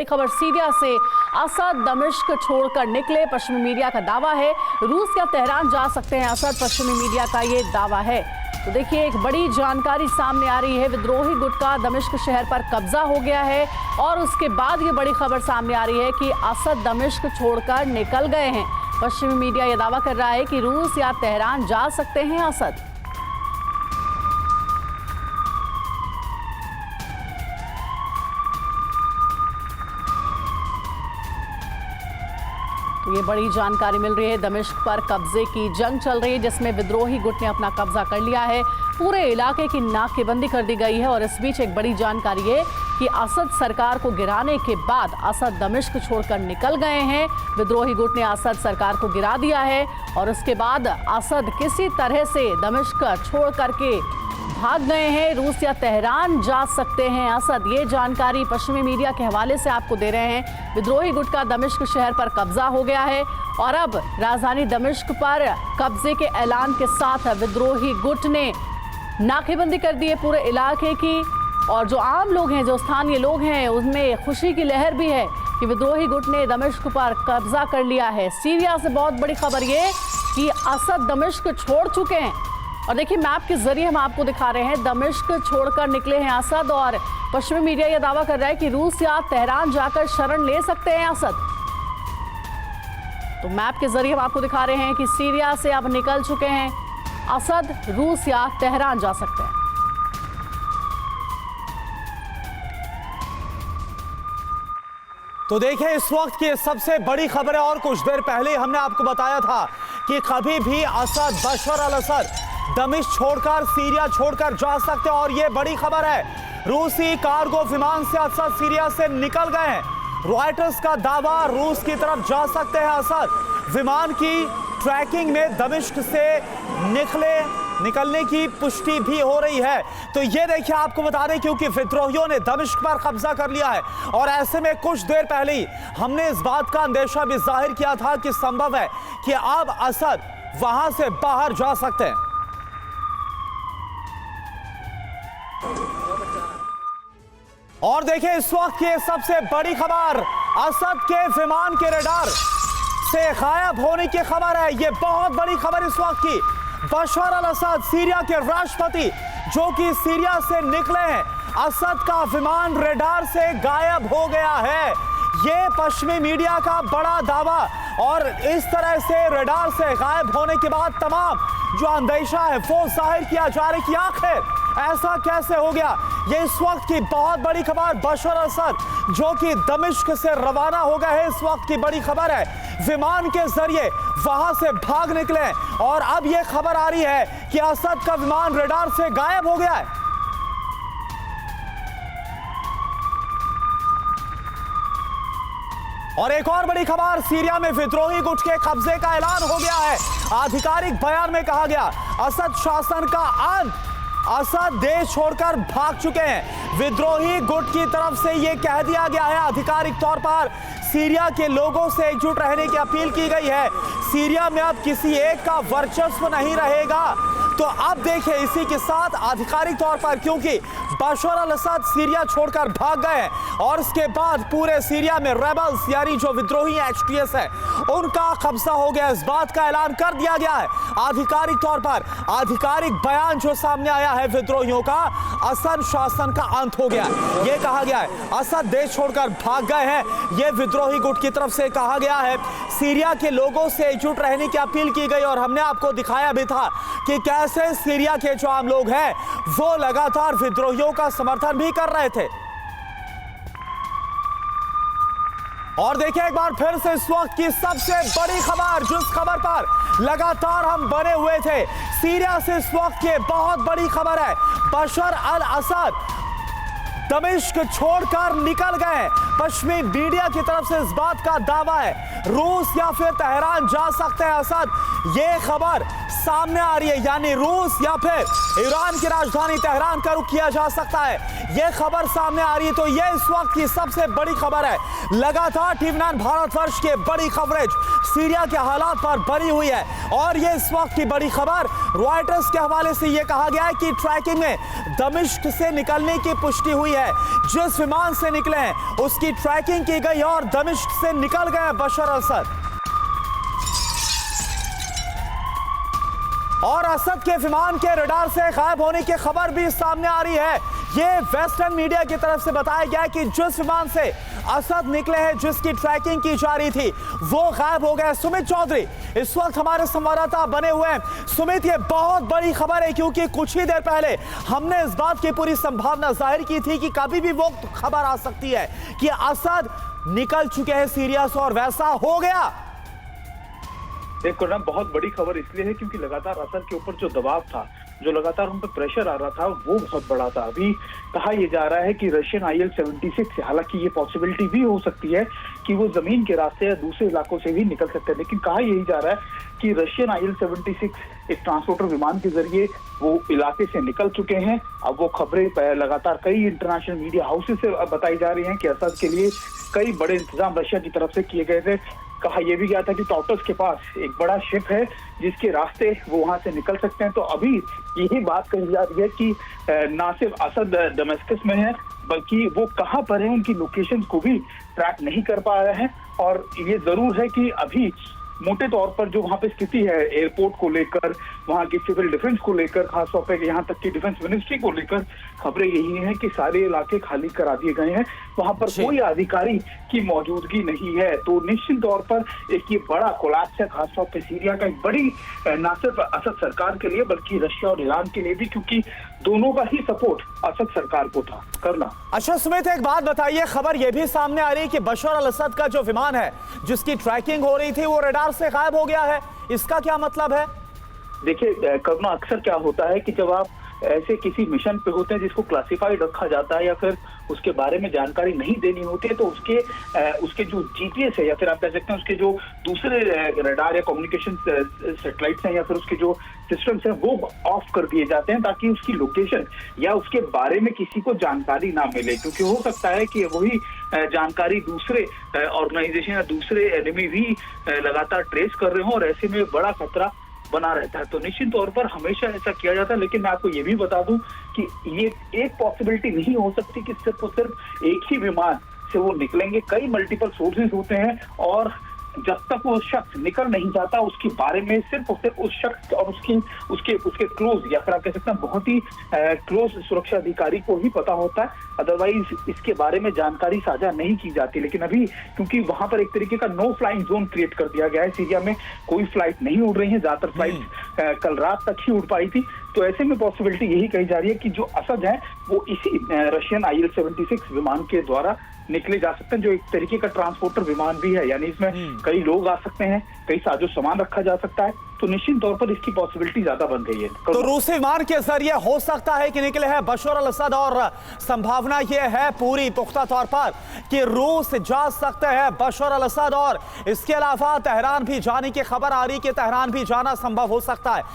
खबर सीरिया से, असद दमिश्क छोड़कर निकले, पश्चिमी मीडिया का दावा है। रूस या तेहरान जा सकते हैं असद, पश्चिमी मीडिया का ये दावा है। तो देखिए एक बड़ी जानकारी सामने आ रही है, विद्रोही गुट का दमिश्क शहर पर कब्जा हो गया है और उसके बाद ये बड़ी खबर सामने आ रही है कि असद दमिश्क छोड़कर निकल गए हैं। पश्चिमी मीडिया यह दावा कर रहा है कि रूस या तेहरान जा सकते हैं असद। तो ये बड़ी जानकारी मिल रही है, दमिश्क पर कब्जे की जंग चल रही है जिसमें विद्रोही गुट ने अपना कब्जा कर लिया है। पूरे इलाके की नाकेबंदी कर दी गई है और इस बीच एक बड़ी जानकारी है कि असद सरकार को गिराने के बाद असद दमिश्क छोड़कर निकल गए हैं। विद्रोही गुट ने असद सरकार को गिरा दिया है और उसके बाद असद किसी तरह से दमिश्क छोड़ करके भाग गए हैं। रूस या तेहरान जा सकते हैं असद, ये जानकारी पश्चिमी मीडिया के हवाले से आपको दे रहे हैं। विद्रोही गुट का दमिश्क शहर पर कब्जा हो गया है और अब राजधानी दमिश्क पर कब्जे के ऐलान के साथ विद्रोही गुट ने नाकेबंदी कर दी है पूरे इलाके की। और जो आम लोग हैं, जो स्थानीय लोग हैं, उनमें खुशी की लहर भी है कि विद्रोही गुट ने दमिश्क पर कब्जा कर लिया है। सीरिया से बहुत बड़ी खबर ये कि असद दमिश्क छोड़ चुके हैं और देखिए मैप के जरिए हम आपको दिखा रहे हैं, दमिश्क छोड़कर निकले हैं असद और पश्चिमी मीडिया यह दावा कर रहा है कि रूस या तेहरान जाकर शरण ले सकते हैं असद। तो मैप के जरिए हम आपको दिखा रहे हैं कि सीरिया से अब निकल चुके हैं असद, रूस या तेहरान जा सकते हैं। तो देखिए इस वक्त की सबसे बड़ी खबर है और कुछ देर पहले हमने आपको बताया था कि कभी भी असद, बशर अल असद दमिश्क छोड़कर, सीरिया छोड़कर जा सकते हैं और ये बड़ी खबर है। रूसी कार्गो विमान से असद सीरिया से निकल गए हैं। रॉयटर्स का दावा, रूस की तरफ जा सकते हैं असद। विमान की ट्रैकिंग में दमिश्क से निकलने की पुष्टि भी हो रही है। तो ये देखिए आपको बता दें, क्योंकि विद्रोहियों ने दमिश्क पर कब्जा कर लिया है और ऐसे में कुछ देर पहले ही हमने इस बात का अंदेशा भी जाहिर किया था कि संभव है कि अब असद वहां से बाहर जा सकते हैं। और देखिए इस वक्त की सबसे बड़ी खबर, असद के विमान के रडार से गायब होने की खबर है। यह बहुत बड़ी खबर इस वक्त की। बशर अल असद, सीरिया के राष्ट्रपति, जो कि सीरिया से निकले हैं, असद का विमान रडार से गायब हो गया है। ये पश्चिमी मीडिया का बड़ा दावा और इस तरह से रडार से गायब होने के बाद तमाम जो अंदेशा है वो जाहिर किया जा रहा है कि आखिर ऐसा कैसे हो गया। ये इस वक्त की बहुत बड़ी खबर, बशर असद जो कि दमिश्क से रवाना हो गए हैं, इस वक्त की बड़ी खबर है। विमान के जरिए वहां से भाग निकले और अब यह खबर आ रही है कि असद का विमान रडार से गायब हो गया है। और एक और बड़ी खबर, सीरिया में विद्रोही गुट के कब्जे का ऐलान हो गया है। आधिकारिक बयान में कहा गया असद शासन का अंत, असद देश छोड़कर भाग चुके हैं। विद्रोही गुट की तरफ से यह कह दिया गया है, आधिकारिक तौर पर सीरिया के लोगों से एकजुट रहने की अपील की गई है। सीरिया में अब किसी एक का वर्चस्व नहीं रहेगा। तो अब देखिए इसी के साथ आधिकारिक तौर पर, क्योंकि बशर अल असद सीरिया छोड़कर भाग गए और उसके बाद पूरे सीरिया में रेबल्स यानी जो विद्रोही एचटीएस है उनका कब्जा हो गया, इस बात का ऐलान कर दिया गया है आधिकारिक तौर पर। आधिकारिक बयान जो सामने आया है विद्रोहियों का, असद शासन का अंत हो गया। यह कहा गया है असद देश छोड़कर भाग गए हैं, यह विद्रोही गुट की तरफ से कहा गया है। सीरिया के लोगों से एकजुट रहने की अपील की गई और हमने आपको दिखाया भी था कि कैसे सीरिया के जो आम लोग हैं वो लगातार विद्रोहियों का समर्थन भी कर रहे थे। और देखिए एक बार फिर से इस वक्त की सबसे बड़ी खबर, जिस खबर पर लगातार हम बने हुए थे, सीरिया से इस वक्त की बहुत बड़ी खबर है। बशर अल असद दमिश्क छोड़कर निकल गए। पश्चिमी मीडिया की तरफ से इस बात का दावा है रूस या फिर तेहरान जा सकते हैं असद। ये खबर सामने आ रही है, यानी रूस या फिर ईरान की राजधानी तेहरान का रुख किया जा सकता है। यह खबर सामने आ रही है। तो यह इस वक्त की सबसे बड़ी खबर है। लगातार टीवी9 भारतवर्ष के बड़ी कवरेज सीरिया के हालात पर बनी हुई है और यह इस वक्त की बड़ी खबर रॉयटर्स के हवाले से यह कहा गया है कि ट्रैकिंग में दमिश्क से निकलने की पुष्टि हुई है। है। जिस विमान से निकले हैं उसकी ट्रैकिंग की गई और दमिश्क से निकल गए बशर असद। और असद के विमान के रडार से गायब होने की खबर भी सामने आ रही है। ये वेस्टर्न मीडिया की तरफ से बताया गया कि जिस विमान से असद निकले हैं, जिसकी ट्रैकिंग की जा रही थी, वो गायब हो गए। सुमित चौधरी इस वक्त हमारे संवाददाता बने हुए हैं। सुमित, ये बहुत बड़ी खबर है क्योंकि कुछ ही देर पहले हमने इस बात की पूरी संभावना जाहिर की थी कि कभी भी वो खबर आ सकती है कि असद निकल चुके हैं सीरिया से, और वैसा हो गया। देखो ना, बहुत बड़ी खबर इसलिए है क्योंकि लगातार असद के ऊपर जो दबाव था, जो लगातार उन पर प्रेशर आ रहा था, वो बहुत बड़ा था। अभी कहा यह जा रहा है कि रशियन IL-76, हालांकि ये पॉसिबिलिटी भी हो सकती है कि वो जमीन के रास्ते या दूसरे इलाकों से भी निकल सकते हैं, लेकिन कहा यही जा रहा है कि रशियन IL-76 एक ट्रांसपोर्टर विमान के जरिए वो इलाके से निकल चुके हैं। अब वो खबरें लगातार कई इंटरनेशनल मीडिया हाउसेस से बताई जा रही हैं कि असद के लिए कई बड़े इंतजाम रशिया की तरफ से किए गए थे। कहा यह भी गया था कि टॉटस के पास एक बड़ा शिप है जिसके रास्ते वो वहां से निकल सकते हैं। तो अभी यही बात कही जा रही है कि ना सिर्फ असद दमिश्क में है, बल्कि वो कहां पर है उनकी लोकेशन को भी ट्रैक नहीं कर पा रहे हैं। और ये जरूर है कि अभी मोटे तौर पर जो वहां पे स्थिति है एयरपोर्ट को लेकर, वहां की सिविल डिफेंस को लेकर, खासतौर पर यहाँ तक कि डिफेंस मिनिस्ट्री को लेकर खबरें यही हैं कि सारे इलाके खाली करा दिए गए हैं, वहां पर कोई अधिकारी की मौजूदगी नहीं है। तो निश्चित तौर पर एक ये बड़ा कोलैप्स है, खासतौर पर सीरिया का एक बड़ी, न सिर्फ असद सरकार के लिए बल्कि रशिया और ईरान के लिए भी, क्योंकि दोनों का ही सपोर्ट असद सरकार को था करना। अच्छा सुमित, एक बात बताइए, खबर यह भी सामने आ रही है कि बशर अल असद का जो विमान है जिसकी ट्रैकिंग हो रही थी वो रडार से गायब हो गया है। इसका क्या मतलब है? देखिए करुणा, अक्सर क्या होता है कि जब आप ऐसे किसी मिशन पे होते हैं जिसको क्लासिफाइड रखा जाता है या फिर उसके बारे में जानकारी नहीं देनी होती है, तो उसके जो GPS है या फिर आप कह सकते हैं उसके जो दूसरे रडार या कम्युनिकेशन सैटेलाइट्स हैं या फिर उसके जो सिस्टम्स हैं वो ऑफ कर दिए जाते हैं ताकि उसकी लोकेशन या उसके बारे में किसी को जानकारी ना मिले, क्योंकि हो सकता है कि वही जानकारी दूसरे ऑर्गेनाइजेशन या दूसरे एनिमी भी लगातार ट्रेस कर रहे हो और ऐसे में बड़ा खतरा बना रहता है। तो निश्चित तौर पर हमेशा ऐसा किया जाता है, लेकिन मैं आपको ये भी बता दूं कि ये एक पॉसिबिलिटी नहीं हो सकती कि सिर्फ और सिर्फ एक ही विमान से वो निकलेंगे। कई मल्टीपल सोर्सेज होते हैं और जब तक वो शख्स निकल नहीं जाता उसके बारे में सिर्फ और सिर्फ उस शख्स और उसके क्लोज या फिर आप कह सकते हैं बहुत ही क्लोज सुरक्षा अधिकारी को ही पता होता है, अदरवाइज इसके बारे में जानकारी साझा नहीं की जाती। लेकिन अभी क्योंकि वहां पर एक तरीके का नो फ्लाइंग जोन क्रिएट कर दिया गया है, सीरिया में कोई फ्लाइट नहीं उड़ रही है, ज्यादातर फ्लाइट कल रात तक ही उड़ पाई थी। तो ऐसे में पॉसिबिलिटी यही कही जा रही है कि जो असद है वो इसी रशियन IL-76 विमान के द्वारा निकले जा सकते हैं, जो एक तरीके का ट्रांसपोर्टर विमान भी है, यानी इसमें कई लोग आ सकते हैं, कई साजो सामान रखा जा सकता है। तो निश्चित तौर पर इसकी पॉसिबिलिटी ज्यादा बन गई है। तो रूसी विमान के जरिए हो सकता है कि निकले हैं बशर अल असद, और संभावना यह है पूरी पुख्ता तौर पर कि रूस जा सकते हैं बशर अल असद, और इसके अलावा तेहरान भी जाने की खबर आ रही कि तेहरान भी जाना संभव हो सकता है।